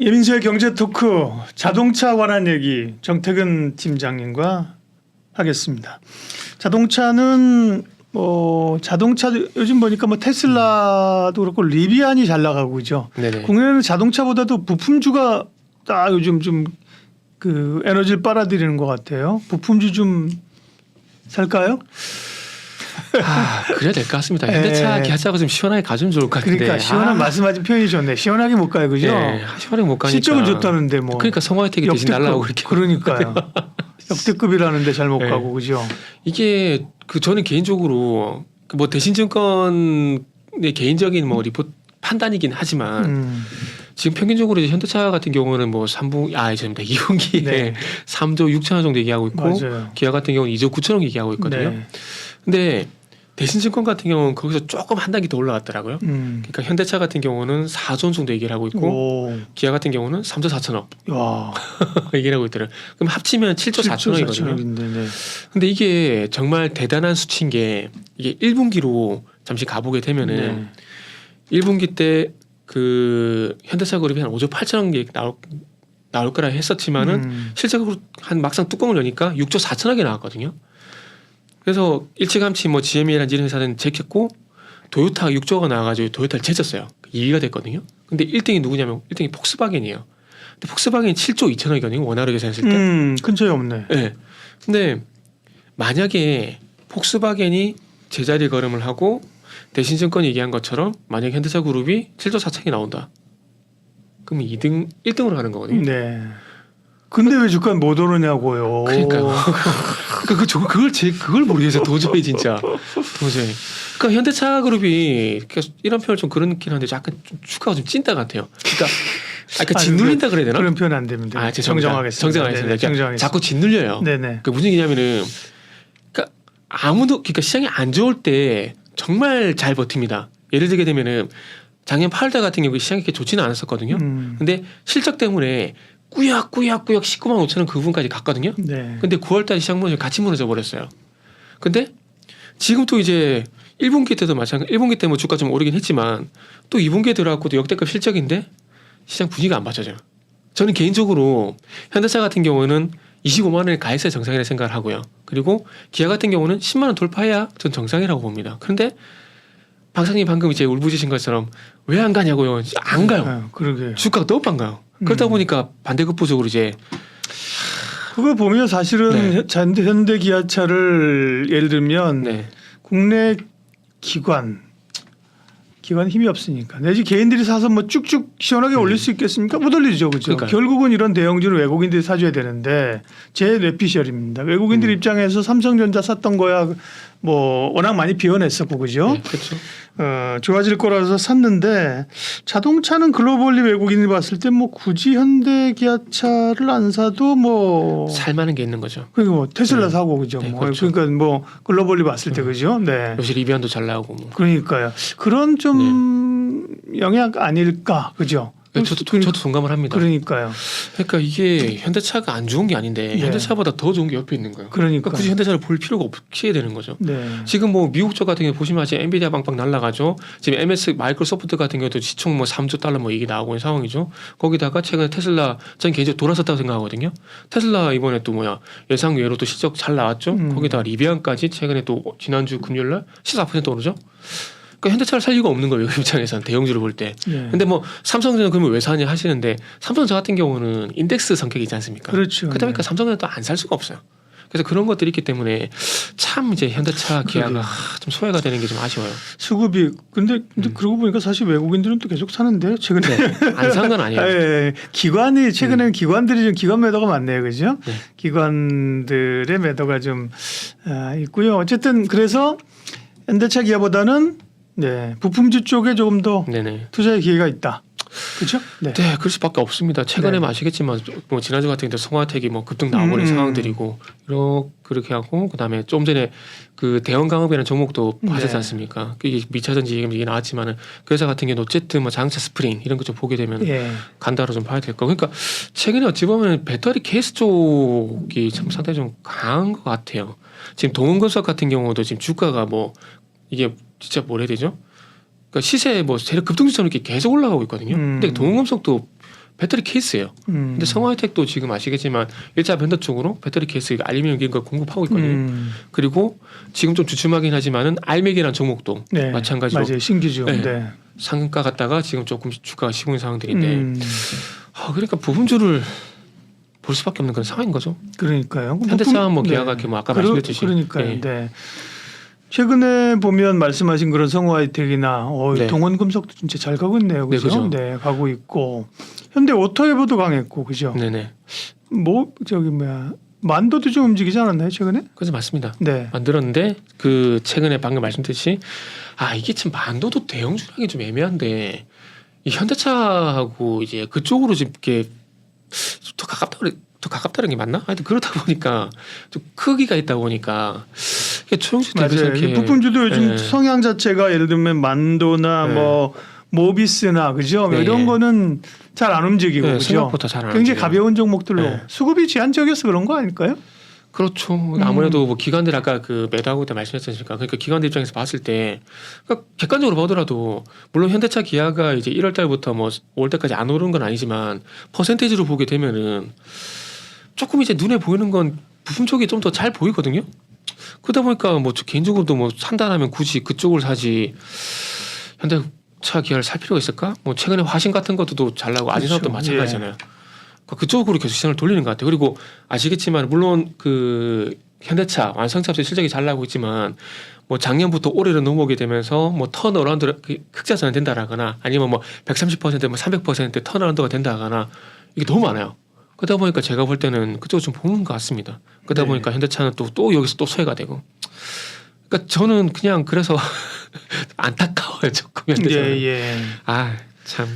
예민수의 경제 토크 자동차 관한 얘기 정태근 팀장님과 하겠습니다. 자동차는 자동차 요즘 보니까 테슬라도 그렇고 리비안이 잘 나가고 그죠. 네네. 국내는 자동차보다도 부품주가 요즘 좀 그 에너지를 빨아들이는 것 같아요. 부품주 좀 살까요? 그래야 될 것 같습니다. 현대차 기아차가 좀 시원하게 가주면 좋을 것 같은데. 그러니까 시원한 말씀하신 표현이 좋네. 시원하게 못 가요, 그죠? 네, 시원하게 못 가니까. 실적은 좋다는데 뭐. 그러니까 성화혜택이 대신 날라오고 그렇게. 그러니까요. 역대급이라는데 잘 못 네. 가고 그죠? 이게 저는 개인적으로 대신증권의 개인적인 리포트 판단이긴 하지만 지금 평균적으로 이제 현대차 같은 경우는 2분기에 네. 3조 6천억 정도 얘기하고 있고 맞아요. 기아 같은 경우는 2조 9천억 얘기하고 있거든요. 네. 근데 대신증권 같은 경우는 거기서 조금 한 단계 더 올라갔더라고요. 그러니까 현대차 같은 경우는 4조 정도 얘기를 하고 있고 오. 기아 같은 경우는 3조 4천억 야. 얘기를 하고 있더라고요. 그럼 합치면 7조 4천억이거든요. 네. 근데 이게 정말 대단한 수치인 게 이게 1분기로 잠시 가보게 되면은 1분기 때 그 현대차 그룹이 한 5조 8천억 나올 거라 했었지만은 실제로 한 막상 뚜껑을 여니까 6조 4천억이 나왔거든요. 그래서 일찌감치 GM이라는 이런 회사는 제꼈고 도요타가 6조가 나와가지고 도요타를 제쳤어요. 2위가 됐거든요. 근데 1등이 누구냐면 1등이 폭스바겐이에요. 근데 폭스바겐이 7조 2천억이거든요. 원화로 계산했을 때. 큰 차이 없네. 네. 근데 만약에 폭스바겐이 제자리 걸음을 하고 대신증권 얘기한 것처럼 만약 현대차 그룹이 7조 4천억이 나온다. 그러면 1등으로 가는 거거든요. 네. 근데 왜 주가 못 오르냐고요. 그러니까요. 그걸 모르겠어요. 도저히 진짜. 도저히. 그러니까 현대차 그룹이 이런 표현을 좀 그렇긴 한데 약간 좀 주가가 좀 찐따 같아요. 그러니까 짓눌린다 그래야 되나? 그런 표현 안 됩니다. 정정하겠습니다. 정정하겠습니다. 정정하겠습니다. 자꾸 짓눌려요. 네네. 그 무슨 얘기냐면은 그러니까 시장이 안 좋을 때 정말 잘 버팁니다. 예를 들게 되면은 작년 8월달 같은 경우에 시장이 그렇게 좋지는 않았었거든요. 근데 실적 때문에 꾸역꾸역 19만 5천 원 그 부분까지 갔거든요. 네. 근데 9월달 시장 무너져 같이 무너져 버렸어요. 근데 지금 또 이제 1분기 때도 마찬가지. 1분기 때 주가 좀 오르긴 했지만 또 2분기에 들어갔고도 역대급 실적인데 시장 분위기가 안 받쳐져요. 저는 개인적으로 현대차 같은 경우는 25만 원에 가 있어야 정상이라고 생각을 하고요. 그리고 기아 같은 경우는 10만 원 돌파해야 전 정상이라고 봅니다. 그런데 박사님 방금 이제 울부짖으신 것처럼 왜 안 가냐고요. 안 가요. 그러게. 주가가 너무 안 가요. 그러다 보니까 반대급부적으로 이제 그거 보면 사실은 현대 기아차를 예를 들면 국내 기관 힘이 없으니까 내지 개인들이 사서 쭉쭉 시원하게 올릴 수 있겠습니까? 못 올리죠, 그렇죠? 그러니까요. 결국은 이런 대형주는 외국인들이 사줘야 되는데 제 뇌피셜입니다. 외국인들 입장에서 삼성전자 샀던 거야 워낙 많이 비워냈었고 그죠? 네, 그렇죠. 좋아질 거라서 샀는데 자동차는 글로벌리 외국인이 봤을 때 굳이 현대 기아차를 안 사도 살만한 게 있는 거죠. 그리고 테슬라 사고 그죠? 네, 그렇죠. 그러니까 글로벌리 봤을 때 그죠? 네. 요새 리비안도 잘 나오고 그러니까요. 그런 좀 영향 아닐까 그죠? 저도 동감을 합니다. 그러니까요. 그러니까 이게 현대차가 안 좋은 게 아닌데 현대차보다 더 좋은 게 옆에 있는 거예요. 그러니까 굳이 현대차를 볼 필요가 없게 되는 거죠. 네. 지금 미국 쪽 같은 경우 보시면 아직 엔비디아 빵빵 날라가죠. 지금 MS 마이크로소프트 같은 경우도 시총 3조 달러 얘기 나오고 있는 상황이죠. 거기다가 최근에 테슬라 전 개인적으로 돌아섰다고 생각하거든요. 테슬라 이번에 또 예상 외로 또 실적 잘 나왔죠. 거기다가 리비안까지 최근에 또 지난주 금요일날 14% 오르죠. 그러니까 현대차를 살 이유가 없는 거예요. 입장에서는 대형주를 볼 때. 근데 삼성전자 그러면 왜 사냐 하시는데 삼성전자 같은 경우는 인덱스 성격이지 않습니까? 그렇죠. 그러다 보니까 삼성전자 또 안 살 수가 없어요. 그래서 그런 것들이 있기 때문에 참 이제 현대차 기아가 좀 소외가 되는 게 좀 아쉬워요. 수급이 근데 그러고 보니까 사실 외국인들은 또 계속 사는데 최근에 안 산 건 아니에요. 네. 기관이 최근에는 기관들이 좀 기관 매도가 많네요, 그죠? 네. 기관들의 매도가 좀 있고요. 어쨌든 그래서 현대차 기아보다는 부품주 쪽에 조금 더 투자의 기회가 있다. 그렇죠? 네, 그럴 수밖에 없습니다. 최근에 아시겠지만 지난주 같은 경우 성화택이 급등 나와버린 상황들이고 그렇게 하고 그다음에 좀 전에 그 대형 강업이라는 종목도 빠지지 않습니까? 이게 미차전지 얘기 나왔지만은 그 회사 같은 경우는 어쨌든 자동차 스프링 이런 거 좀 보게 되면 간다로 좀 봐야 될 거. 그러니까 최근에 어찌 보면 배터리 케이스 쪽이 참 상당히 좀 강한 것 같아요. 지금 동원건설 같은 경우도 지금 주가가 이게 진짜 뭐라 해야 되죠? 그러니까 시세 세력 급등주처럼 이렇게 계속 올라가고 있거든요. 근데 동원건설도 배터리 케이스예요. 근데 성화이텍도 지금 아시겠지만 1차 벤더 쪽으로 배터리 케이스 알루미늄 걸 공급하고 있거든요. 그리고 지금 좀 주춤하긴 하지만은 알맥이라는 종목도 네. 마찬가지로 맞아요. 신규죠. 네. 네. 상가 갔다가 지금 조금 주가가 시공인 상황들인데 그러니까 부품주를 볼 수밖에 없는 그런 상황인 거죠. 그러니까요. 현대차 뭐 기아가 이렇게 뭐 아까 말씀드렸듯이 그러니까요. 네. 최근에 보면 말씀하신 그런 성화이텍이나 네. 동원금속도 진짜 잘 가고 있네요. 네, 그죠? 그죠. 네, 가고 있고 현대 오토에버도 강했고, 그죠? 네네. 뭐 저기 뭐야 만도도 좀 움직이지 않았나요 최근에? 그래서 맞습니다. 네. 만들었는데 그 최근에 방금 말씀드렸듯이 이게 참 만도도 대형주라기 좀 애매한데 이 현대차하고 이제 그쪽으로 좀 이렇게 더 가깝다는 게 맞나? 하여튼 그렇다 보니까 좀 크기가 있다 보니까 초용지 대비해서 맞아요. 이렇게 부품주도 요즘 네. 성향 자체가 예를 들면 만도나 네. 뭐 모비스나 그죠? 네. 이런 거는 잘 안 움직이고 네, 그죠? 생각보다 잘안 굉장히 움직여요. 가벼운 종목들로 네. 수급이 제한적이어서 그런 거 아닐까요? 그렇죠. 아무래도 뭐 기관들 아까 그 매도하고 때 말씀했지 않습니까? 그러니까 기관들 입장에서 봤을 때 그러니까 객관적으로 보더라도 물론 현대차 기아가 이제 1월 달부터 뭐 5월 달까지 안 오른 건 아니지만 퍼센테이지로 보게 되면은 조금 이제 눈에 보이는 건 부품 쪽이 좀 더 잘 보이거든요. 그러다 보니까 뭐 저 개인적으로도 뭐 산다라면 굳이 그쪽을 사지 현대차 기아를 살 필요가 있을까? 뭐 최근에 화신 같은 것도 잘 나고 아진사업도 그렇죠. 마찬가지잖아요. 그쪽으로 계속 시장을 돌리는 것 같아요. 그리고 아시겠지만 물론 그 현대차 완성차도 실적이 잘 나고 있지만 뭐 작년부터 올해로 넘어오게 되면서 뭐 턴어라운드 흑자전환 된다라거나 아니면 뭐 130%, 뭐 300% 턴어라운드가 된다거나 이게 너무 많아요. 그러다 보니까 제가 볼 때는 그쪽을 좀 보는 것 같습니다. 그러다 네. 보니까 현대차는 또 여기서 또 소외가 되고. 그러니까 저는 그냥 그래서 안타까워요 조금 현대차는. 예. 참.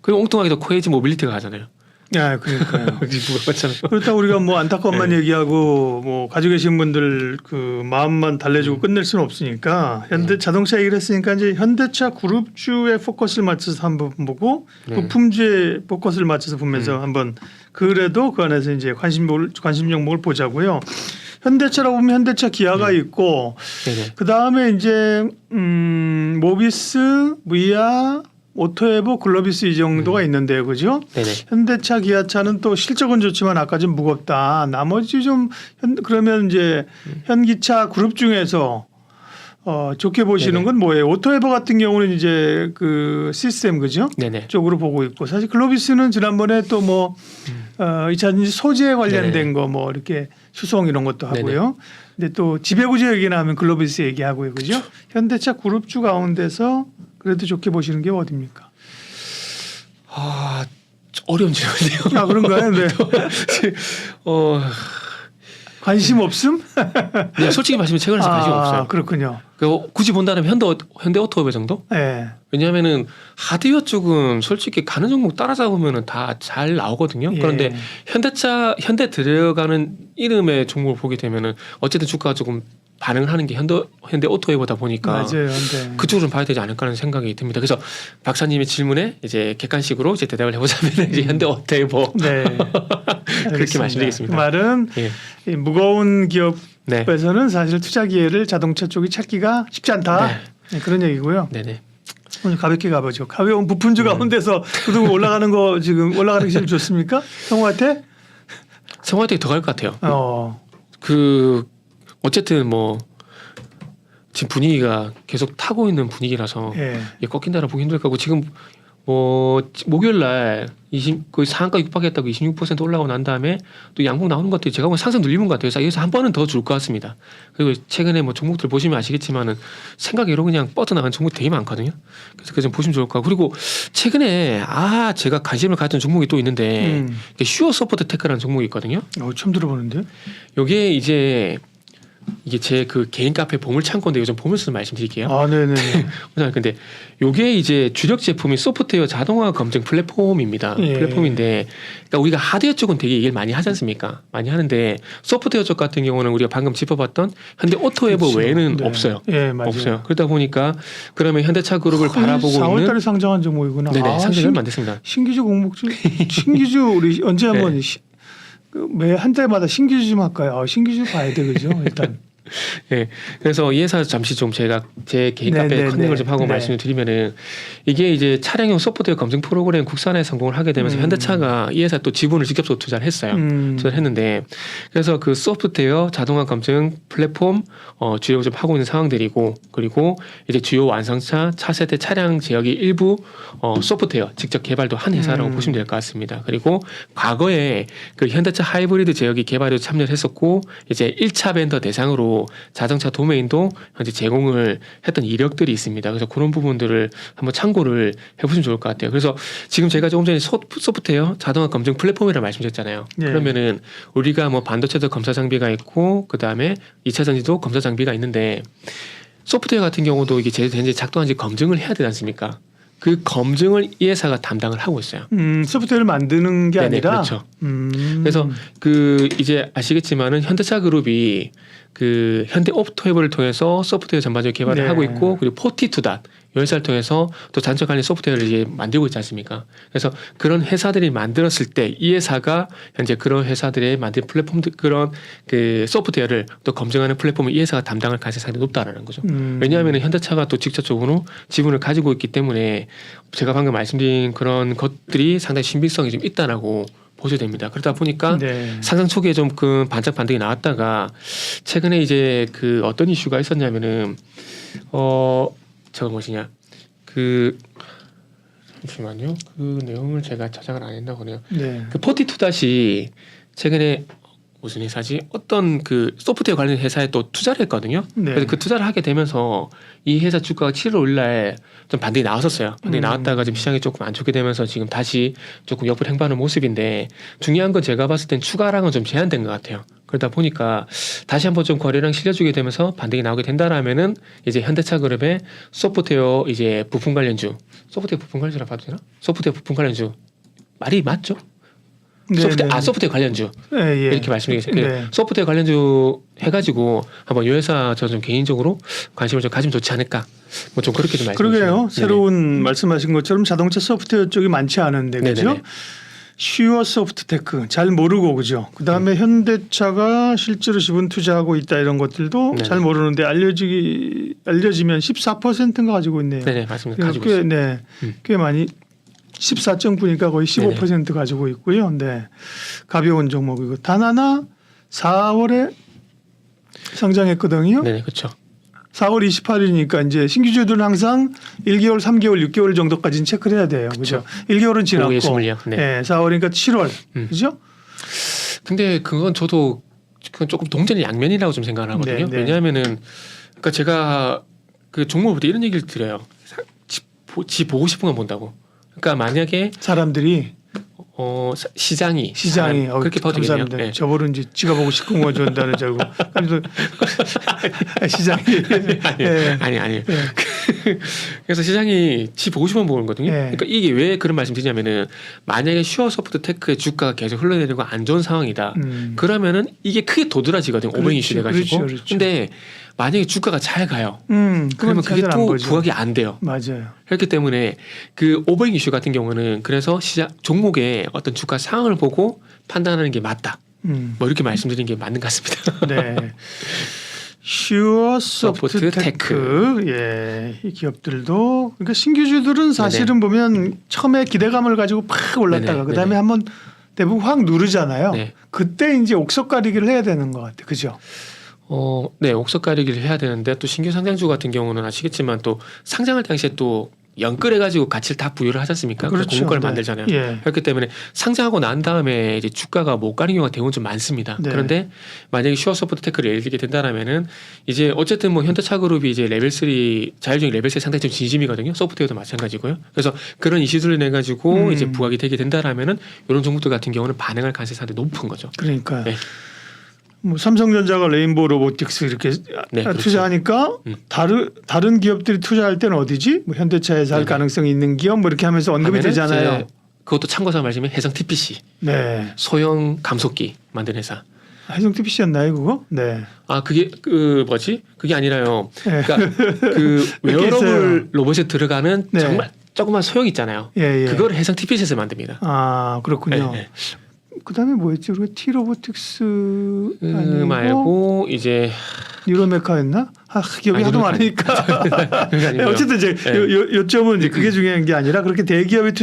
그리고 엉뚱하게도 코에이지 모빌리티가 가잖아요. 야, 그러니까요. 누가 봤잖아요. 그렇다고 우리가 뭐 안타까움만 네. 얘기하고 뭐 가지고 계신 분들 그 마음만 달래주고 끝낼 수는 없으니까 현대 자동차 얘기를 했으니까 이제 현대차 그룹주에 포커스를 맞춰서 한번 보고 네. 부품주에 포커스를 맞춰서 보면서 한번 그래도 그 안에서 이제 관심 종목을 보자고요. 현대차라고 보면 현대차 기아가 있고 네네. 그 다음에 이제 모비스, 위아, 오토에버, 글로비스 이 정도가 있는데요, 그죠? 네네. 현대차, 기아차는 또 실적은 좋지만 아까 좀 무겁다. 나머지 좀 그러면 이제 현기차 그룹 중에서 좋게 보시는 네네. 건 뭐예요? 오토에버 같은 경우는 이제 그 시스템 그죠? 네네. 쪽으로 보고 있고 사실 글로비스는 지난번에 또 뭐 2차 소재 관련된 네네. 거 뭐 이렇게 수송 이런 것도 네네. 하고요. 근데 또 지배구조 얘기 나오면 글로비스 얘기하고요, 그죠? 현대차 그룹주 가운데서 그래도 좋게 보시는 게 어디입니까? 어려운 질문이네요. 그런가요? 네. 관심 없음? 네, 솔직히 말씀드리면 최근에 관심 없어요. 그렇군요. 굳이 본다면 현대 오토웨어 정도? 네. 왜냐하면은 하드웨어 쪽은 솔직히 가는 종목 따라잡으면은 다 잘 나오거든요. 예. 그런데 현대 들어가는 이름의 종목을 보게 되면은 어쨌든 주가가 조금 반응을 하는 게 현대 오토웨어다 보니까 맞아요. 네. 그쪽으로 좀 봐야 되지 않을까 하는 생각이 듭니다. 그래서 박사님의 질문에 이제 객관식으로 이제 대답을 해보자면 이제 현대 오토웨어 네. 그렇게 말씀드리겠습니다. 그 말은 예. 이 무거운 네. 기업에서는 사실 투자 기회를 자동차 쪽이 찾기가 쉽지 않다. 네. 네, 그런 얘기고요. 네네. 오늘 가볍게 가보죠. 가벼운 부품주 가운데서 그동안 올라가는 거 지금 올라가는 게 제일 좋습니까? 성우한테? 성화되게 더 갈 것 같아요. 그 어쨌든 뭐 지금 분위기가 계속 타고 있는 분위기라서 예. 이게 꺾인다라 보기 힘들 거고 지금 목요일 날 거의 상한가 육박했다고 26% 올라오고 난 다음에 또 양봉 나오는 것 같아요. 제가 보면 상승 눌리는 것 같아요. 그래서 여기서 한 번은 더 줄 것 같습니다. 그리고 최근에 뭐 종목들 보시면 아시겠지만은 생각외로 그냥 뻗어나간 종목 되게 많거든요. 그래서 그 좀 보시면 좋을 것 같고 그리고 최근에 제가 관심을 가졌던 종목이 또 있는데 슈어 서포트 테크라는 종목이 있거든요. 처음 들어보는데. 요게 이게 제 그 개인 카페 보물창고인데 요즘 보면서 말씀드릴게요. 네네. 근데 요게 이제 주력 제품이 소프트웨어 자동화 검증 플랫폼입니다. 예. 플랫폼인데 그러니까 우리가 하드웨어 쪽은 되게 얘기를 많이 하지 않습니까? 많이 하는데 소프트웨어 쪽 같은 경우는 우리가 방금 짚어봤던 현대 오토웨버 그렇죠. 외에는 네. 없어요. 예, 맞아요. 없어요. 그러다 보니까 그러면 현대차 그룹을 바라보고 4월 달에 있는 상장한 종목이구나. 네네 상장이 얼마 안 됐습니다. 신기주 공목주 신기주 우리 언제 한번 매 한 달마다 신기주 좀 할까요? 신기주 봐야 돼 그죠? 일단 네, 그래서 이 회사 잠시 좀 제가 제 개인 카페 컨닝을 좀 하고 말씀을 드리면은 이게 이제 차량용 소프트웨어 검증 프로그램 국산화에 성공을 하게 되면서 현대차가 이 회사 또 지분을 직접 투자를 했어요. 투자를 했는데 그래서 그 소프트웨어 자동화 검증 플랫폼 주요 좀 하고 있는 상황들이고 그리고 이제 주요 완성차 차세대 차량 제약의 일부 소프트웨어 직접 개발도 한 회사라고 보시면 될 것 같습니다. 그리고 과거에 그 현대차 하이브리드 제약이 개발에 참여를 했었고 이제 1차 벤더 대상으로 자동차 도메인도 현재 제공을 했던 이력들이 있습니다. 그래서 그런 부분들을 한번 참고를 해보시면 좋을 것 같아요. 그래서 지금 제가 조금 전에 소프트웨어 자동화 검증 플랫폼이라고 말씀드렸잖아요. 네. 그러면은 우리가 뭐 반도체도 검사 장비가 있고 그 다음에 2차 전지도 검사 장비가 있는데 소프트웨어 같은 경우도 이게 현재 작동한지 검증을 해야 되지 않습니까? 그 검증을 이 회사가 담당을 하고 있어요. 소프트웨어를 만드는 게 네네, 아니라. 그렇죠. 그래서 그 이제 아시겠지만은 현대차 그룹이 그 현대 옵토앱을 통해서 소프트웨어 전반적으로 개발을 하고 있고 그리고 포티투닷 이 회사를 통해서 또 자동차 관련 소프트웨어를 이제 만들고 있지 않습니까? 그래서 그런 회사들이 만들었을 때 이 회사가 현재 그런 회사들의 만든 플랫폼들 그런 그 소프트웨어를 또 검증하는 플랫폼을 이 회사가 담당할 가능성이 상당히 높다라는 거죠. 왜냐하면 현대차가 또 직접적으로 지분을 가지고 있기 때문에 제가 방금 말씀드린 그런 것들이 상당히 신빙성이 좀 있다라고 보셔야 됩니다. 그러다 보니까 상장 초기에 좀 그 반짝 반등이 나왔다가 최근에 이제 그 어떤 이슈가 있었냐면은 저거 뭐시냐 그 잠시만요. 그 내용을 제가 저장을 안 했나 보네요. 그 포티투닷이 최근에 무슨 회사지? 어떤 그 소프트웨어 관련 회사에 또 투자를 했거든요. 그래서 그 투자를 하게 되면서 이 회사 주가가 7월 5일 날 좀 반등이 나왔었어요. 반등이 나왔다가 지금 시장이 조금 안 좋게 되면서 지금 다시 조금 옆으로 행보하는 모습인데 중요한 건 제가 봤을 땐 추가량은 좀 제한된 것 같아요. 그러다 보니까 다시 한번 좀 거래량 실려주게 되면서 반등이 나오게 된다라면은 이제 현대차 그룹의 소프트웨어 이제 부품 관련주 소프트웨어 부품 관련주라 봐도 되나? 소프트웨어 부품 관련주 말이 맞죠? 소프트웨어 관련주 이렇게 말씀드리겠습니다. 소프트웨어 관련주 해가지고 한번 이 회사 저 좀 개인적으로 관심을 좀 가지면 좋지 않을까 뭐 좀 그렇게 좀 말씀드리죠. 그러게요. 새로운 말씀하신 것처럼 자동차 소프트웨어 쪽이 많지 않은데 그죠? 슈어 소프트테크 잘 모르고 그죠? 그 다음에 현대차가 실제로 지분 투자하고 있다 이런 것들도 잘 모르는데 알려지면 14%인가 가지고 있네요. 네네 맞습니다. 가지고 있어요. 꽤 많이. 14.9니까 거의 15% 가지고 있고요. 네. 가벼운 종목이고 단 하나 4월에 상장했거든요. 네, 그렇죠. 4월 28일이니까 이제 신규주들은 항상 1개월, 3개월, 6개월 정도까지는 체크를 해야 돼요. 그렇죠. 1개월은 지났고. 네. 4월이니까 7월. 그죠? 근데 그건 저도 그건 조금 동전의 양면이라고 좀 생각을 하거든요. 왜냐하면은 그러니까 제가 그 종목을 볼 때 이런 얘기를 드려요. 지 보고 싶은 건 본다고. 그러니까 만약에 사람들이 시장이 그렇게 봐도 되겠네요. 네. 저보는 이제 지가 보고 싶은 거 준다는 줄 알고 시장이 아니. 그래서 시장이 지 보고 싶으면 보는 거거든요. 그러니까 이게 왜 그런 말씀드리냐면은 만약에 슈어소프트테크의 주가가 계속 흘러내리고 안 좋은 상황이다. 그러면은 이게 크게 도드라지거든요. 오버행 이슈 돼가지고. 근데 만약에 주가가 잘 가요. 그러면 그게 또 부각이 안 돼요. 맞아요. 그렇기 때문에 그 오버행 이슈 같은 경우는 그래서 시장 종목의 어떤 주가 상황을 보고 판단하는 게 맞다. 뭐 이렇게 말씀드리는 게 맞는 것 같습니다. 네. 슈어 소프트테크 이 기업들도 그러니까 신규주들은 사실은 보면 처음에 기대감을 가지고 팍 올랐다가 그다음에 한번 대부분 확 누르잖아요. 그때 이제 옥석 가리기를 해야 되는 것 같아요. 그죠? 네, 옥석 가리기를 해야 되는데 또 신규 상장주 같은 경우는 아시겠지만 또 상장할 당시에 또 연끌해가지고 가치를 다 부여를 하지 않습니까? 그렇죠. 공모가를 만들잖아요. 그렇기 때문에 상장하고 난 다음에 이제 주가가 못 가는 경우가 대부분 좀 많습니다. 그런데 만약에 슈어소프트테크를 예를 들게 된다라면은 이제 어쨌든 뭐 현대차그룹이 이제 레벨 3 자율적인 레벨 3 상당히 좀 진심이거든요. 소프트웨어도 마찬가지고요. 그래서 그런 이슈들을 내 가지고 이제 부각이 되게 된다라면은 이런 종목들 같은 경우는 반응할 가능성이 상당히 높은 거죠. 그러니까. 뭐 삼성전자가 레인보우 로보틱스 이렇게 투자하니까 다른 기업들이 투자할 때는 어디지? 뭐 현대차에서 할 가능성이 있는 기업 뭐 이렇게 하면서 언급이 되잖아요. 그것도 참고서 말씀드리면 해성 TPC, 소형 감속기 만든 회사. 해성 TPC였나요 그거? 네. 아 그게 그 뭐지? 그게 아니라요. 그러니까 그 웨어러블 로봇에 들어가는 정말 조그만 소형 있잖아요. 그걸 해성 TPC에서 만듭니다. 아 그렇군요. 그다음에 뭐였지? 우리가 T 로보틱스 말고 이제 뉴로메카였나? 기억이 하도 많으니까. 어쨌든 이제 요점은 이제 그게 중요한 게 아니라 그렇게 대기업이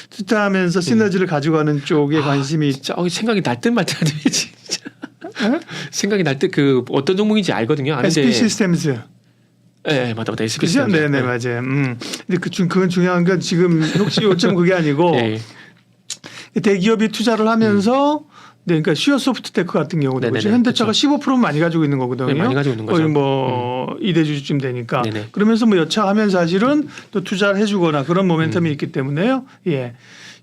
투자하면서 시너지를 가져가는 쪽에 관심이 진짜 생각이 날 듯 말 듯 하네 진짜. 생각이 날 때 그 어떤 종목인지 알거든요. 아는데 SP 시스템즈. 네, 맞다. SP 그죠? 시스템즈. 네네 맞아요. 근데 그건 중요한 건 지금 혹시 요점 그게 아니고 대기업이 투자를 하면서 네, 그러니까 시어소프트테크 같은 경우도 그렇죠. 현대차가 15% 많이 가지고 있는 거거든요. 네, 많이 가지고 있는 거죠. 거의 뭐 이대주주쯤 되니까. 네네. 그러면서 뭐 여차하면 사실은 또 투자를 해주거나 그런 모멘텀이 있기 때문에요. 예,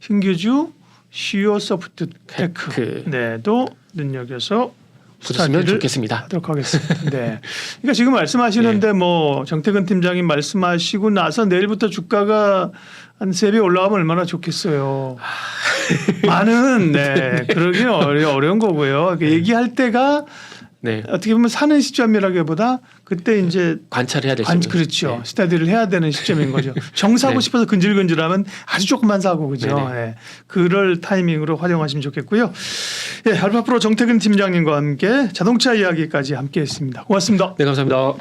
신규주 시어소프트테크 네도 눈여겨서 보셨으면 좋겠습니다. 하도록 하겠습니다. 네. 그러니까 지금 말씀하시는데 뭐 정태근 팀장님 말씀하시고 나서 내일부터 주가가 한 3배 올라가면 얼마나 좋겠어요. 많은 그러기는 어려운 거고요. 얘기할 때가 어떻게 보면 사는 시점이라기보다 그때 이제 관찰해야 될 시점. 그렇죠. 스타디를 해야 되는 시점인 거죠. 정사고 싶어서 근질근질하면 아주 조금만 사고 그죠. 그럴 타이밍으로 활용하시면 좋겠고요. 예, 알파프로 정태근 팀장님과 함께 자동차 이야기까지 함께했습니다. 고맙습니다. 네, 감사합니다.